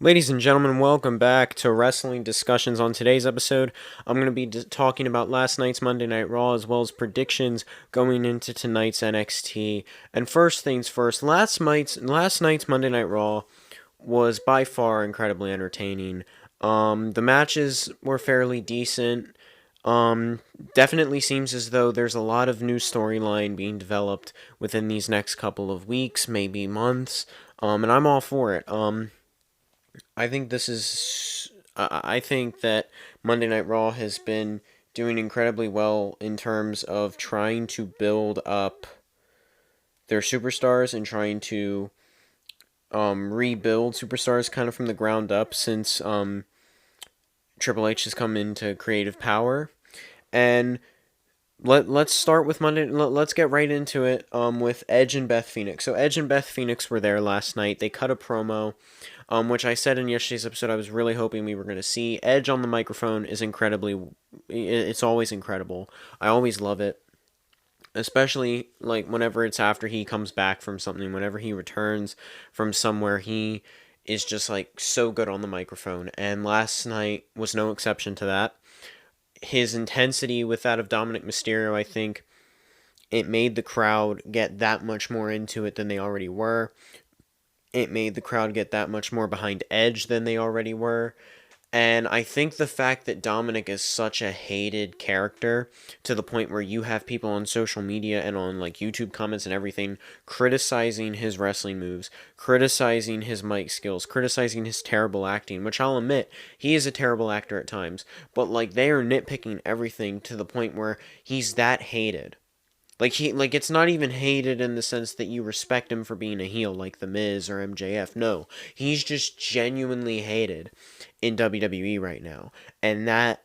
Ladies and gentlemen, welcome back to Wrestling Discussions. On today's episode, I'm going to be talking about last night's Monday Night Raw as well as predictions going into tonight's NXT. And first things first, last night's Monday Night Raw was by far incredibly entertaining. The matches were fairly decent. Um, Definitely seems as though there's a lot of new storyline being developed within these next couple of weeks, maybe months. And I'm all for it. I think this is. I think that Monday Night Raw has been doing incredibly well in terms of trying to build up their superstars and trying to rebuild superstars kind of from the ground up since Triple H has come into creative power. And let's start with Monday. Let's get right into it with Edge and Beth Phoenix. So Edge and Beth Phoenix were there last night. They cut a promo, which I said in yesterday's episode I was really hoping we were going to see. Edge on the microphone is incredibly. It's always incredible. I always love it, especially like whenever it's after he comes back from something. Whenever he returns from somewhere, he is just like so good on the microphone. And last night was no exception to that. His intensity with that of Dominic Mysterio, I think it made the crowd get that much more into it than they already were. It made the crowd get that much more behind Edge than they already were. And I think the fact that Dominic is such a hated character to the point where you have people on social media and on like YouTube comments and everything criticizing his wrestling moves, criticizing his mic skills, criticizing his terrible acting, which I'll admit, he is a terrible actor at times, but like they are nitpicking everything to the point where he's that hated. It's not even hated in the sense that you respect him for being a heel like The Miz or MJF. No, he's just genuinely hated in WWE right now. And that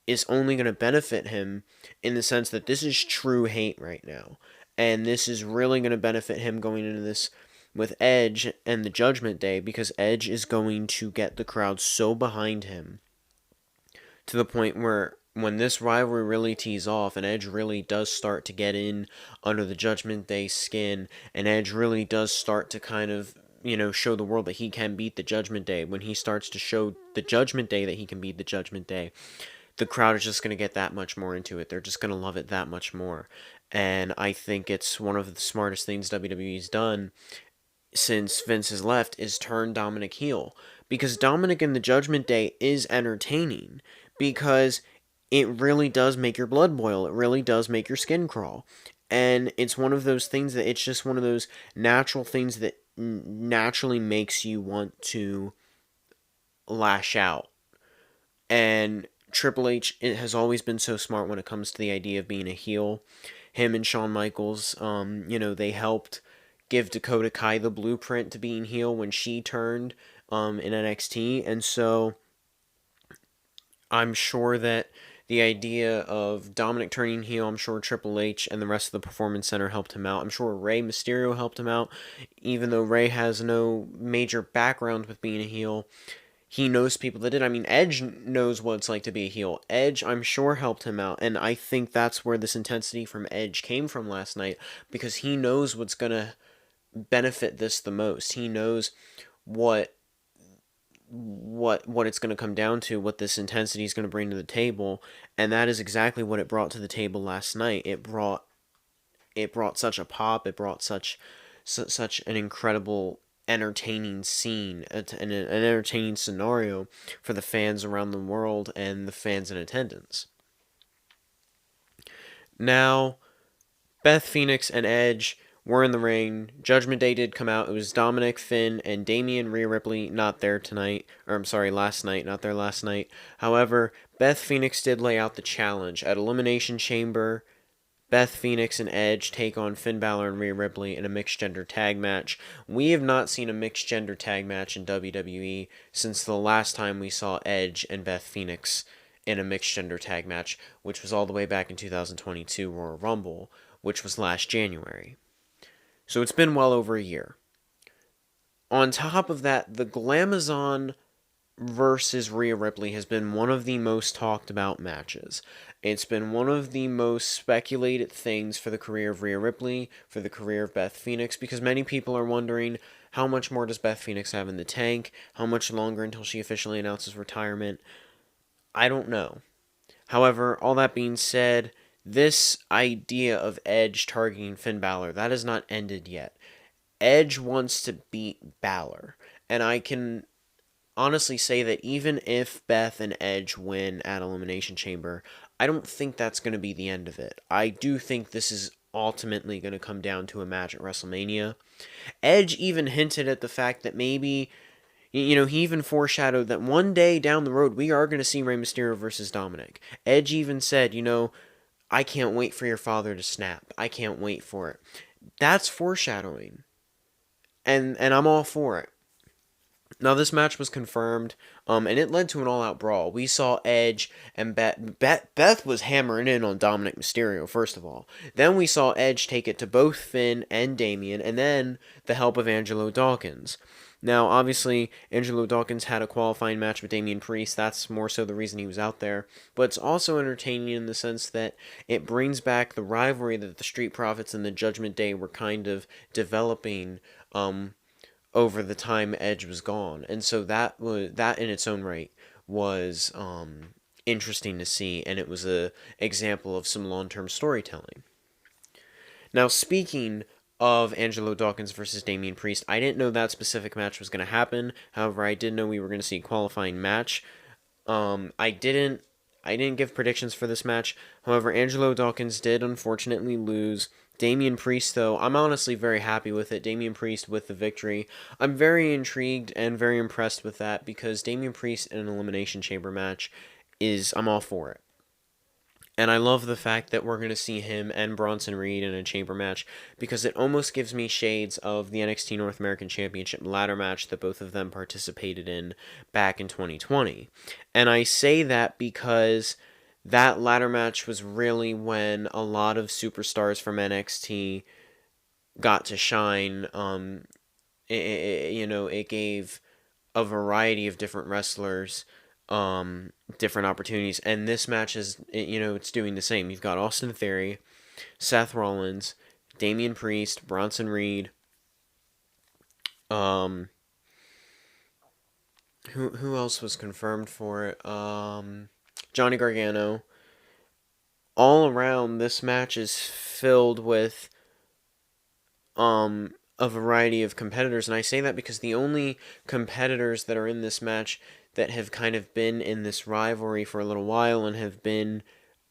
is only going to benefit him in the sense that this is true hate right now. And this is really going to benefit him going into this with Edge and the Judgment Day because Edge is going to get the crowd so behind him to the point where when this rivalry really tees off and Edge really does start to get in under the Judgment Day skin and Edge really does start to kind of, show the world that he can beat the Judgment Day, when he starts to show the Judgment Day that he can beat the Judgment Day, the crowd is just going to get that much more into it. They're just going to love it that much more. And I think it's one of the smartest things WWE's done since Vince has left is turn Dominic heel. Because Dominic in the Judgment Day is entertaining. Because it really does make your blood boil. It really does make your skin crawl. And it's one of those things that it's just one of those natural things that naturally makes you want to lash out. And Triple H has always been so smart when it comes to the idea of being a heel. Him and Shawn Michaels, they helped give Dakota Kai the blueprint to being heel when she turned in NXT. And so I'm sure that the idea of Dominic turning heel, I'm sure Triple H and the rest of the Performance Center helped him out. I'm sure Rey Mysterio helped him out, even though Rey has no major background with being a heel. He knows people that did. I mean, Edge knows what it's like to be a heel. Edge, I'm sure, helped him out. And I think that's where this intensity from Edge came from last night, because he knows what's going to benefit this the most. He knows what it's going to come down to, what this intensity is going to bring to the table, and that is exactly what it brought to the table last night. It brought such a pop. It brought such an incredible entertaining scene, an entertaining scenario for the fans around the world and the fans in attendance. Now, Beth Phoenix and Edge were in the ring. Judgment Day did come out. It was Dominic, Finn, and Damian Rhea Ripley not there tonight. Or, I'm sorry, last night. Not there last night. However, Beth Phoenix did lay out the challenge. At Elimination Chamber, Beth Phoenix and Edge take on Finn Balor and Rhea Ripley in a mixed gender tag match. We have not seen a mixed gender tag match in WWE since the last time we saw Edge and Beth Phoenix in a mixed gender tag match, which was all the way back in 2022 Royal Rumble, which was last January. So it's been well over a year. On top of that, the Glamazon versus Rhea Ripley has been one of the most talked about matches. It's been one of the most speculated things for the career of Rhea Ripley, for the career of Beth Phoenix, because many people are wondering How much more does Beth Phoenix have in the tank? How much longer until she officially announces retirement? I don't know. However, all that being said, this idea of Edge targeting Finn Balor, that has not ended yet. Edge wants to beat Balor, and I can honestly say that even if Beth and Edge win at Elimination Chamber, I don't think that's going to be the end of it. I do think this is ultimately going to come down to a match at WrestleMania. Edge even hinted at the fact that maybe, he even foreshadowed that one day down the road we are going to see Rey Mysterio versus Dominic. Edge even said, I can't wait for your father to snap. I can't wait for it. That's foreshadowing. And I'm all for it. Now, this match was confirmed, and it led to an all-out brawl. We saw Edge and Beth was hammering in on Dominic Mysterio, first of all. Then we saw Edge take it to both Finn and Damian, and then the help of Angelo Dawkins. Now, obviously, Angelo Dawkins had a qualifying match with Damian Priest. That's more so the reason he was out there. But it's also entertaining in the sense that it brings back the rivalry that the Street Profits and the Judgment Day were kind of developing over the time Edge was gone. And so that in its own right was interesting to see, and it was a example of some long-term storytelling. Now, speaking of Angelo Dawkins versus Damian Priest, I didn't know that specific match was going to happen. However, I did know we were going to see a qualifying match. I didn't give predictions for this match. However, Angelo Dawkins did unfortunately lose. Damian Priest, though, I'm honestly very happy with it. Damian Priest with the victory. I'm very intrigued and very impressed with that because Damian Priest in an Elimination Chamber match I'm all for it. And I love the fact that we're going to see him and Bronson Reed in a chamber match because it almost gives me shades of the NXT North American Championship ladder match that both of them participated in back in 2020. And I say that because that ladder match was really when a lot of superstars from NXT got to shine. It gave a variety of different wrestlers different opportunities, and this match is, it's doing the same. You've got Austin Theory, Seth Rollins, Damian Priest, Bronson Reed, who else was confirmed for it? Johnny Gargano. All around, this match is filled with a variety of competitors, and I say that because the only competitors that are in this match that have kind of been in this rivalry for a little while and have been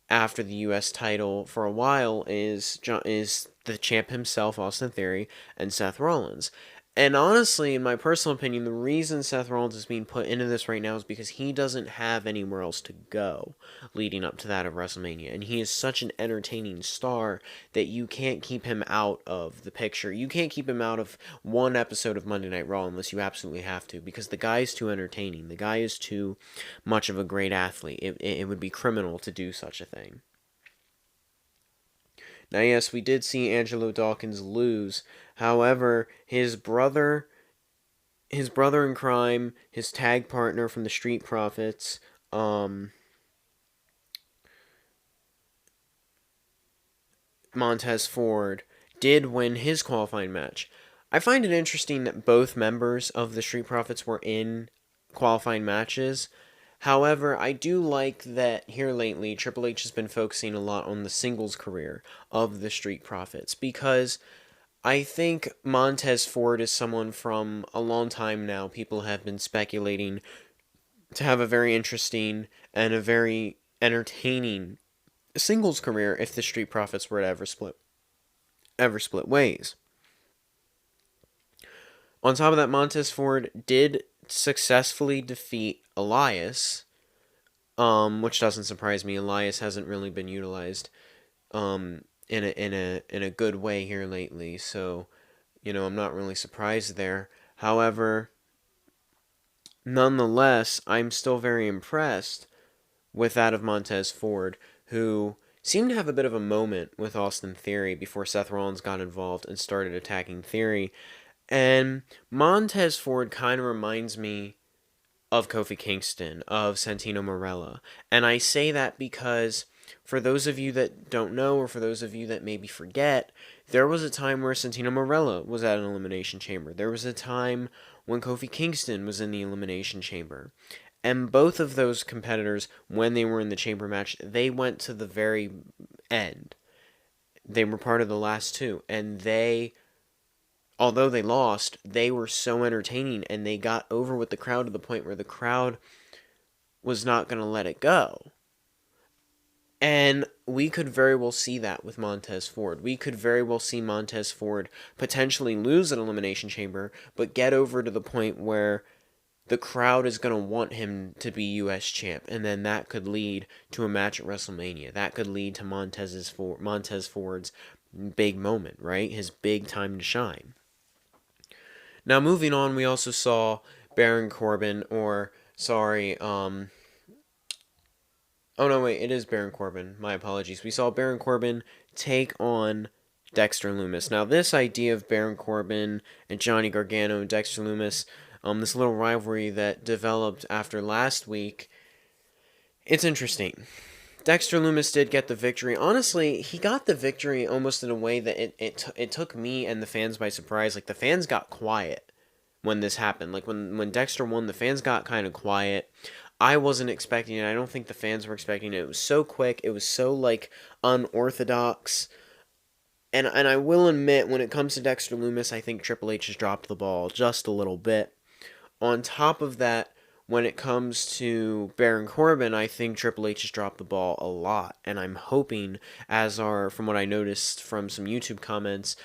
after the U.S. title for a while is the champ himself, Austin Theory, and Seth Rollins. And honestly, in my personal opinion, the reason Seth Rollins is being put into this right now is because he doesn't have anywhere else to go leading up to that of WrestleMania. And he is such an entertaining star that you can't keep him out of the picture. You can't keep him out of one episode of Monday Night Raw unless you absolutely have to, because the guy is too entertaining. The guy is too much of a great athlete. It would be criminal to do such a thing. Now, yes, we did see Angelo Dawkins lose. However, his brother in crime, his tag partner from the Street Profits, Montez Ford, did win his qualifying match. I find it interesting that both members of the Street Profits were in qualifying matches. However, I do like that here lately, Triple H has been focusing a lot on the singles career of the Street Profits, because I think Montez Ford is someone from a long time now. People have been speculating to have a very interesting and a very entertaining singles career if the Street Profits were to ever split ways. On top of that, Montez Ford did successfully defeat Elias, which doesn't surprise me. Elias hasn't really been utilized in a good way here lately, so I'm not really surprised there. However, nonetheless, I'm still very impressed with that of Montez Ford, who seemed to have a bit of a moment with Austin Theory before Seth Rollins got involved and started attacking Theory. And Montez Ford kind of reminds me of Kofi Kingston, of Santino Marella. And I say that because, for those of you that don't know, or for those of you that maybe forget, There was a time where Santino Marella was at an Elimination Chamber. There was a time when Kofi Kingston was in the Elimination Chamber. And both of those competitors, when they were in the chamber match, they went to the very end. They were part of the last two. And they, although they lost, they were so entertaining and they got over with the crowd to the point where the crowd was not going to let it go. And we could very well see that with Montez Ford. We could very well see Montez Ford potentially lose an Elimination Chamber, but get over to the point where the crowd is going to want him to be U.S. champ. And then that could lead to a match at WrestleMania. That could lead to Montez Ford's big moment, right? His big time to shine. Now, moving on, we also saw Baron Corbin, oh no, wait, it is Baron Corbin. My apologies. We saw Baron Corbin take on Dexter Lumis. Now, this idea of Baron Corbin and Johnny Gargano and Dexter Lumis, this little rivalry that developed after last week, it's interesting. Dexter Lumis did get the victory. Honestly, he got the victory almost in a way that it took me and the fans by surprise. Like, the fans got quiet when this happened. Like, when Dexter won, the fans got kind of quiet. I wasn't expecting it. I don't think the fans were expecting it. It was so quick. It was so, like, unorthodox. And I will admit, when it comes to Dexter Lumis, I think Triple H has dropped the ball just a little bit. On top of that, when it comes to Baron Corbin, I think Triple H has dropped the ball a lot. And I'm hoping, from what I noticed from some YouTube comments,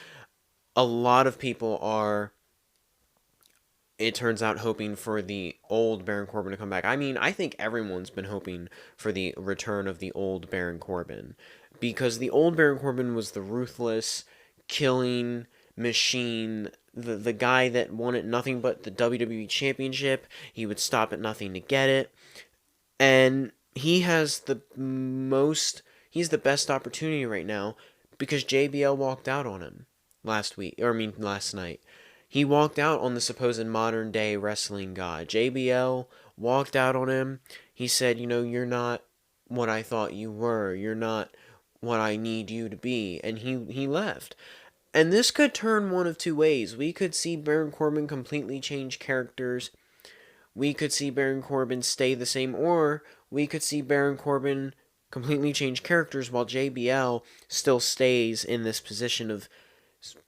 a lot of people are, it turns out, hoping for the old Baron Corbin to come back. I mean, I think everyone's been hoping for the return of the old Baron Corbin. Because the old Baron Corbin was the ruthless, killing machine, the guy that wanted nothing but the WWE Championship. He would stop at nothing to get it. And he's the best opportunity right now because JBL walked out on him last night. He walked out on the supposed modern day wrestling god. JBL walked out on him. He said, you're not what I thought you were. You're not what I need you to be. And he left. And this could turn one of two ways. We could see Baron Corbin completely change characters. We could see Baron Corbin stay the same, or we could see Baron Corbin completely change characters while JBL still stays in this position of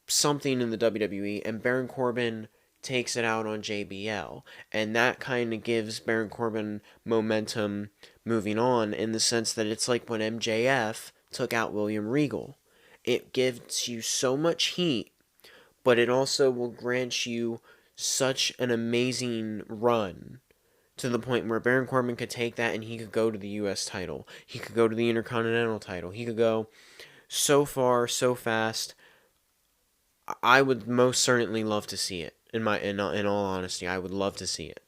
something in the WWE, and Baron Corbin takes it out on JBL. And that kind of gives Baron Corbin momentum moving on, in the sense that it's like when MJF took out William Regal. It gives you so much heat, but it also will grant you such an amazing run to the point where Baron Corbin could take that and he could go to the U.S. title. He could go to the Intercontinental title. He could go so far, so fast. I would most certainly love to see it. In all honesty, I would love to see it.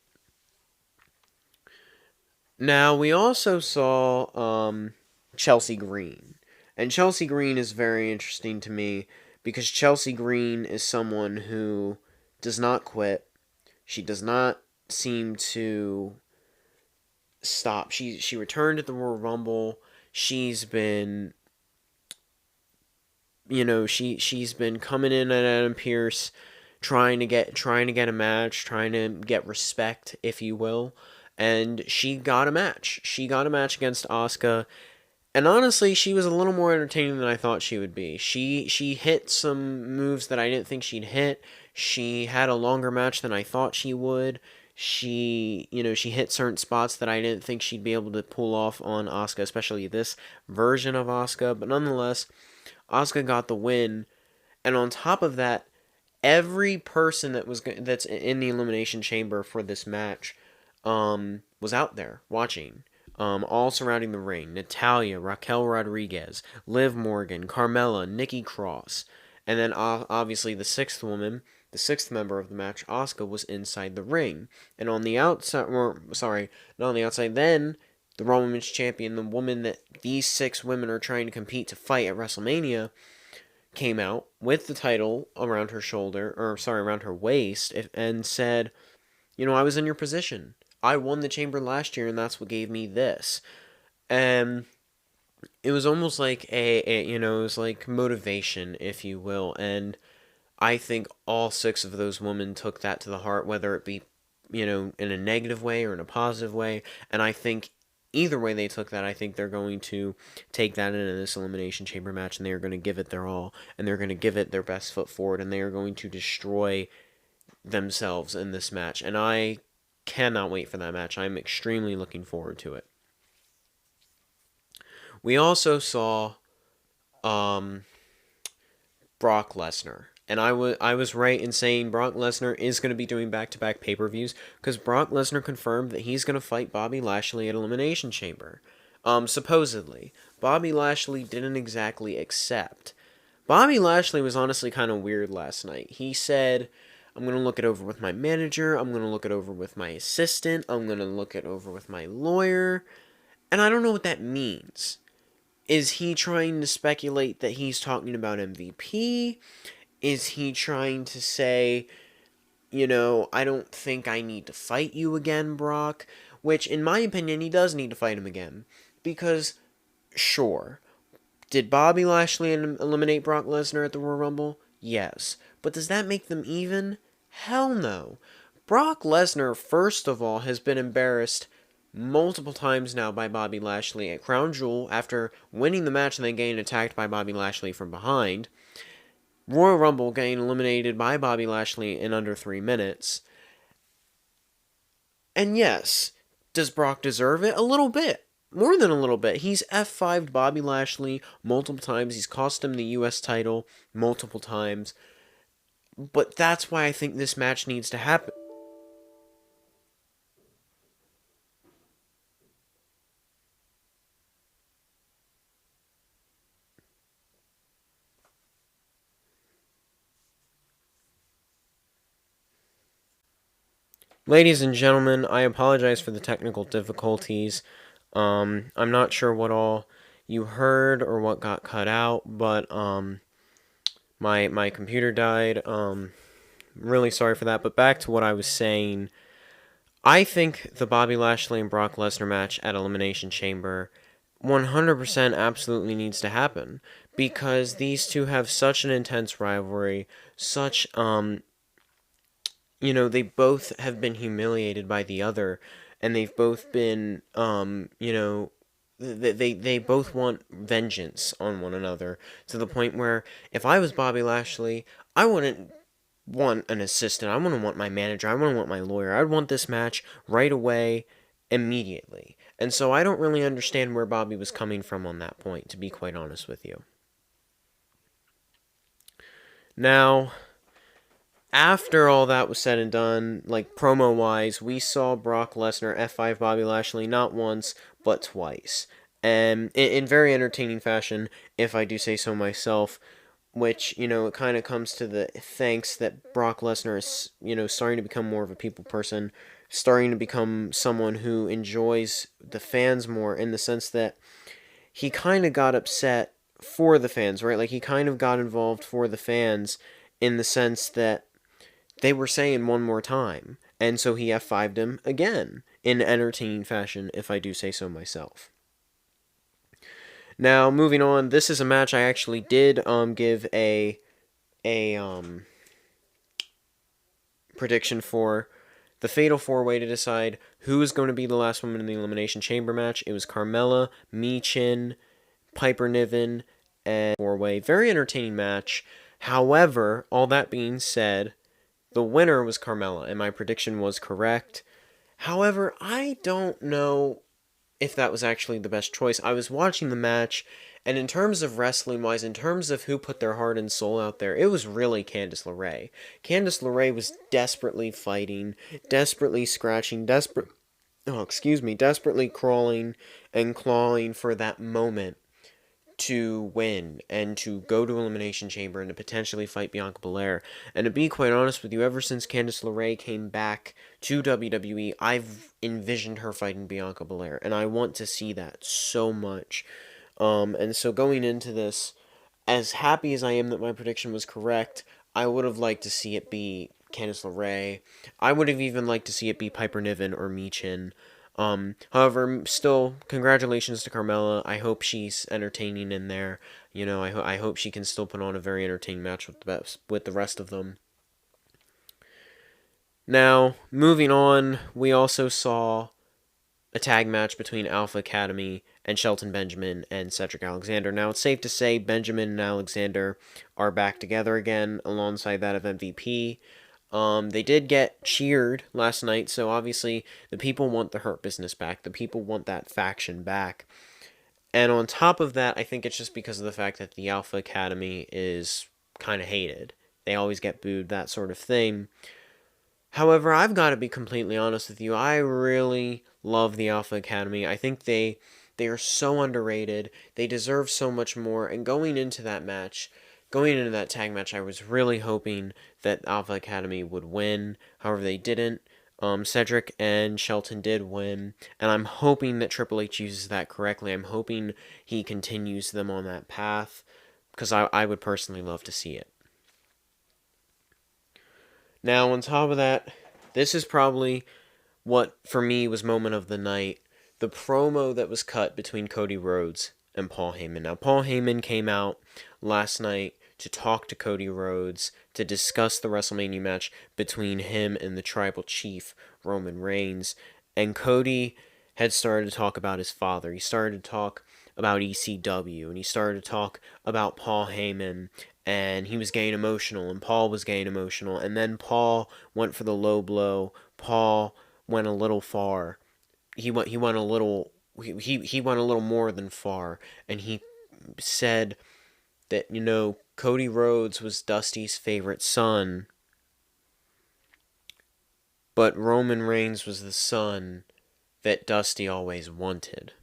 Now, we also saw Chelsea Green. And Chelsea Green is very interesting to me because Chelsea Green is someone who does not quit. She does not seem to stop. She returned at the Royal Rumble. She's been, she's been coming in at Adam Pearce, trying to get a match, trying to get respect, if you will. And she got a match. She got a match against Asuka. And honestly, she was a little more entertaining than I thought she would be. She hit some moves that I didn't think she'd hit. She had a longer match than I thought she would. She hit certain spots that I didn't think she'd be able to pull off on Asuka, especially this version of Asuka. But nonetheless, Asuka got the win. And on top of that, every person that's in the Elimination Chamber for this match was out there watching. All surrounding the ring. Natalya, Raquel Rodriguez, Liv Morgan, Carmella, Nikki Cross. And then obviously the sixth member of the match, Asuka, was inside the ring. And on the outside, not on the outside, then the Raw Women's Champion, the woman that these 6 women are trying to compete to fight at WrestleMania, came out with the title around her waist, and said, I was in your position. I won the chamber last year, and that's what gave me this. And it was almost like it was like motivation, if you will, and I think all six of those women took that to the heart, whether it be, in a negative way or in a positive way. And I think either way they took that, I think they're going to take that into this Elimination Chamber match and they are going to give it their all and they're going to give it their best foot forward and they are going to destroy themselves in this match. And I cannot wait for that match. I'm extremely looking forward to it. We also saw um, Brock Lesnar. And I was right in saying Brock Lesnar is going to be doing back-to-back pay-per-views because Brock Lesnar confirmed that he's going to fight Bobby Lashley at Elimination Chamber. Supposedly. Bobby Lashley didn't exactly accept. Bobby Lashley was honestly kind of weird last night. He said, I'm going to look it over with my manager, I'm going to look it over with my assistant, I'm going to look it over with my lawyer, and I don't know what that means. Is he trying to speculate that he's talking about MVP? Is he trying to say, I don't think I need to fight you again, Brock? Which, in my opinion, he does need to fight him again. Because, sure, did Bobby Lashley eliminate Brock Lesnar at the Royal Rumble? Yes. But does that make them even? Hell no. Brock Lesnar, first of all, has been embarrassed multiple times now by Bobby Lashley at Crown Jewel after winning the match and then getting attacked by Bobby Lashley from behind. Royal Rumble getting eliminated by Bobby Lashley in under 3 minutes. And yes, does Brock deserve it? A little bit. More than a little bit. He's F5'd Bobby Lashley multiple times. He's cost him the US title multiple times. But that's why I think this match needs to happen. Ladies and gentlemen, I apologize for the technical difficulties. I'm not sure what all you heard or what got cut out, but my computer died. Really sorry for that. But back to what I was saying. I think the Bobby Lashley and Brock Lesnar match at Elimination Chamber 100% absolutely needs to happen because these two have such an intense rivalry, such they both have been humiliated by the other, and they've both been, they both want vengeance on one another to the point where if I was Bobby Lashley, I wouldn't want an assistant. I wouldn't want my manager. I wouldn't want my lawyer. I'd want this match right away, immediately. And so I don't really understand where Bobby was coming from on that point, to be quite honest with you. Now, after all that was said and done, like promo wise, we saw Brock Lesnar F5 Bobby Lashley not once, but twice. And in very entertaining fashion, if I do say so myself, which, it kind of comes to the thanks that Brock Lesnar is, starting to become more of a people person, starting to become someone who enjoys the fans more in the sense that he kind of got upset for the fans, right? Like, he kind of got involved for the fans in the sense that they were saying one more time. And so he F5'd him again in entertaining fashion, if I do say so myself. Now, moving on, this is a match I actually did give a prediction for. The Fatal 4-Way to decide who is going to be the last woman in the Elimination Chamber match. It was Carmella, Michin, Piper Niven, and 4-Way. Very entertaining match. However, all that being said, the winner was Carmella, and my prediction was correct. However, I don't know if that was actually the best choice. I was watching the match, and in terms of wrestling-wise, in terms of who put their heart and soul out there, it was really Candice LeRae. Candice LeRae was desperately fighting, desperately scratching, desperately crawling and clawing for that moment to win and to go to Elimination Chamber and to potentially fight Bianca Belair. And to be quite honest with you, ever since Candice LeRae came back to WWE, I've envisioned her fighting Bianca Belair, and I want to see that so much. And so going into this, as happy as I am that my prediction was correct, I would have liked to see it be Candice LeRae. I would have even liked to see it be Piper Niven or Michin. However, still, congratulations to Carmella. I hope she's entertaining in there. I hope she can still put on a very entertaining match with the rest of them. Now, moving on, we also saw a tag match between Alpha Academy and Shelton Benjamin and Cedric Alexander. Now, it's safe to say Benjamin and Alexander are back together again alongside that of MVP. They did get cheered last night, so obviously the people want the Hurt Business back. The people want that faction back. And on top of that, I think it's just because of the fact that the Alpha Academy is kind of hated. They always get booed, that sort of thing. However, I've got to be completely honest with you. I really love the Alpha Academy. I think they are so underrated. They deserve so much more. And going into that tag match, I was really hoping that Alpha Academy would win. However, they didn't. Cedric and Shelton did win, and I'm hoping that Triple H uses that correctly. I'm hoping he continues them on that path, because I would personally love to see it. Now, on top of that, this is probably what, for me, was moment of the night. The promo that was cut between Cody Rhodes and Paul Heyman. Now, Paul Heyman came out last night to talk to Cody Rhodes to discuss the WrestleMania match between him and the Tribal Chief, Roman Reigns. And Cody had started to talk about his father. He started to talk about ECW, and he started to talk about Paul Heyman, and he was getting emotional, and Paul was getting emotional, and then Paul went for the low blow. Paul went a little far. He went a little more than far, and he said that, Cody Rhodes was Dusty's favorite son, but Roman Reigns was the son that Dusty always wanted.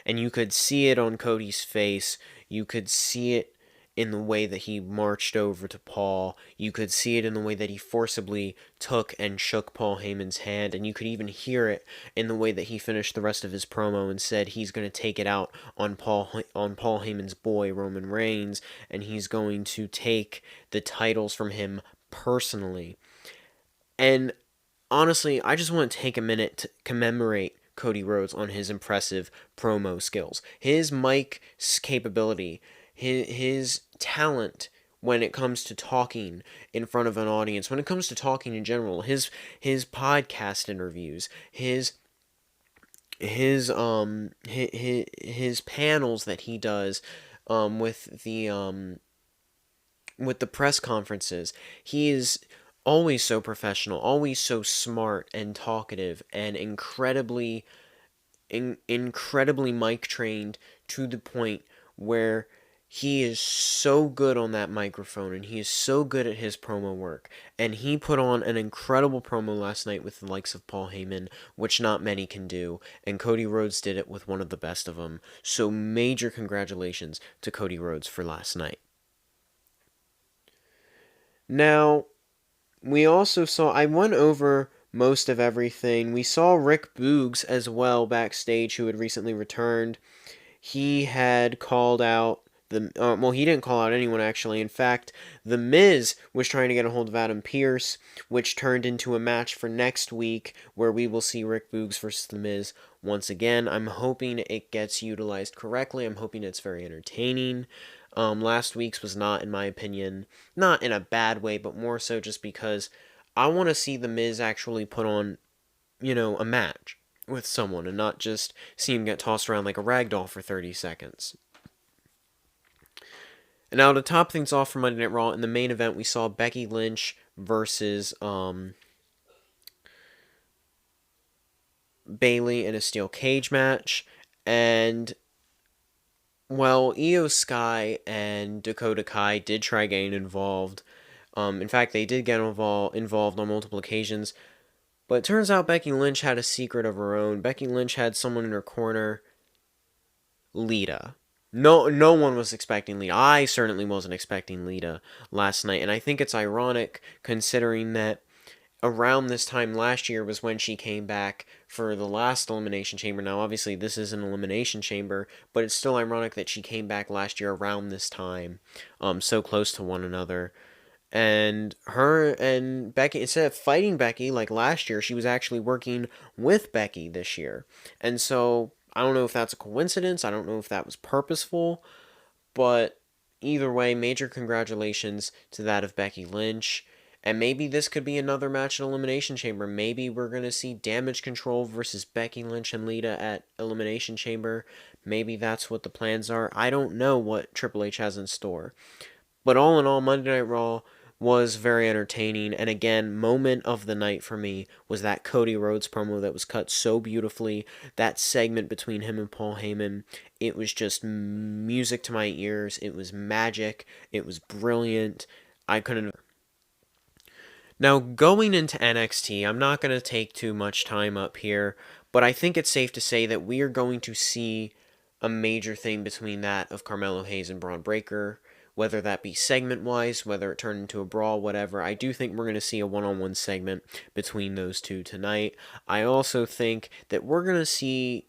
And you could see it on Cody's face. You could see it in the way that he marched over to Paul. You could see it in the way that he forcibly took and shook Paul Heyman's hand. And you could even hear it in the way that he finished the rest of his promo and said he's going to take it out on Paul Heyman's boy, Roman Reigns, and he's going to take the titles from him personally. And honestly, I just want to take a minute to commemorate Cody Rhodes on his impressive promo skills. His mic capability, his talent when it comes to talking in front of an audience, when it comes to talking in general, his podcast interviews, his panels that he does with the press conferences. He is always so professional, always so smart and talkative, and incredibly mic trained to the point where he is so good on that microphone, and he is so good at his promo work. And he put on an incredible promo last night with the likes of Paul Heyman, which not many can do, and Cody Rhodes did it with one of the best of them. So major congratulations to Cody Rhodes for last night. Now, we also saw, I went over most of everything. We saw Rick Boogs as well backstage, who had recently returned. He had called out he didn't call out anyone, actually. In fact, The Miz was trying to get a hold of Adam Pearce, which turned into a match for next week, where we will see Rick Boogs versus The Miz once again. I'm hoping it gets utilized correctly. I'm hoping it's very entertaining. Last week's was not, in my opinion, not in a bad way, but more so just because I want to see The Miz actually put on, a match with someone, and not just see him get tossed around like a ragdoll for 30 seconds. And now to top things off for Monday Night Raw, in the main event, we saw Becky Lynch versus Bayley in a steel cage match. And, well, Io Sky and Dakota Kai did try getting involved. In fact, they did get involved on multiple occasions. But it turns out Becky Lynch had a secret of her own. Becky Lynch had someone in her corner, Lita. No one was expecting Lita. I certainly wasn't expecting Lita last night, and I think it's ironic considering that around this time last year was when she came back for the last Elimination Chamber. Now, obviously, this is an Elimination Chamber, but it's still ironic that she came back last year around this time, so close to one another. And her and Becky, instead of fighting Becky like last year, she was actually working with Becky this year. And so I don't know if that's a coincidence. I don't know if that was purposeful. But either way, major congratulations to that of Becky Lynch. And maybe this could be another match at Elimination Chamber. Maybe we're going to see Damage Control versus Becky Lynch and Lita at Elimination Chamber. Maybe that's what the plans are. I don't know what Triple H has in store. But all in all, Monday Night Raw was very entertaining. And again, moment of the night for me was that Cody Rhodes promo that was cut so beautifully. That segment between him and Paul Heyman, it was just music to my ears. It was magic. It was brilliant. I couldn't. Now, going into NXT, I'm not going to take too much time up here, but I think it's safe to say that we are going to see a major thing between that of Carmelo Hayes and Braun Breaker, whether that be segment wise, whether it turned into a brawl, whatever. I do think we're going to see a one-on-one segment between those two tonight. I also think that we're going to see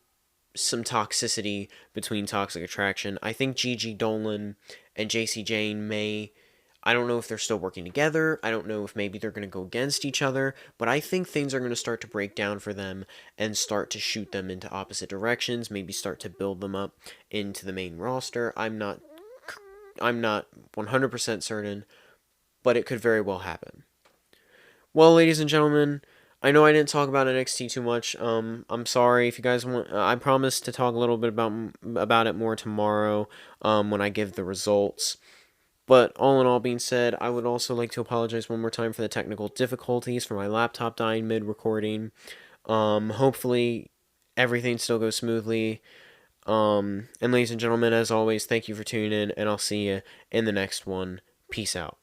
some toxicity between Toxic Attraction. I think Gigi Dolan and JC Jane may. I don't know if they're still working together. I don't know if maybe they're going to go against each other. But I think things are going to start to break down for them and start to shoot them into opposite directions. Maybe start to build them up into the main roster. I'm not 100% certain, but it could very well happen. Well, ladies and gentlemen, I know I didn't talk about NXT too much. I'm sorry if you guys want. I promise to talk a little bit about it more tomorrow. When I give the results. But all in all being said, I would also like to apologize one more time for the technical difficulties for my laptop dying mid recording. Hopefully everything still goes smoothly. And ladies and gentlemen, as always, thank you for tuning in, and I'll see you in the next one. Peace out.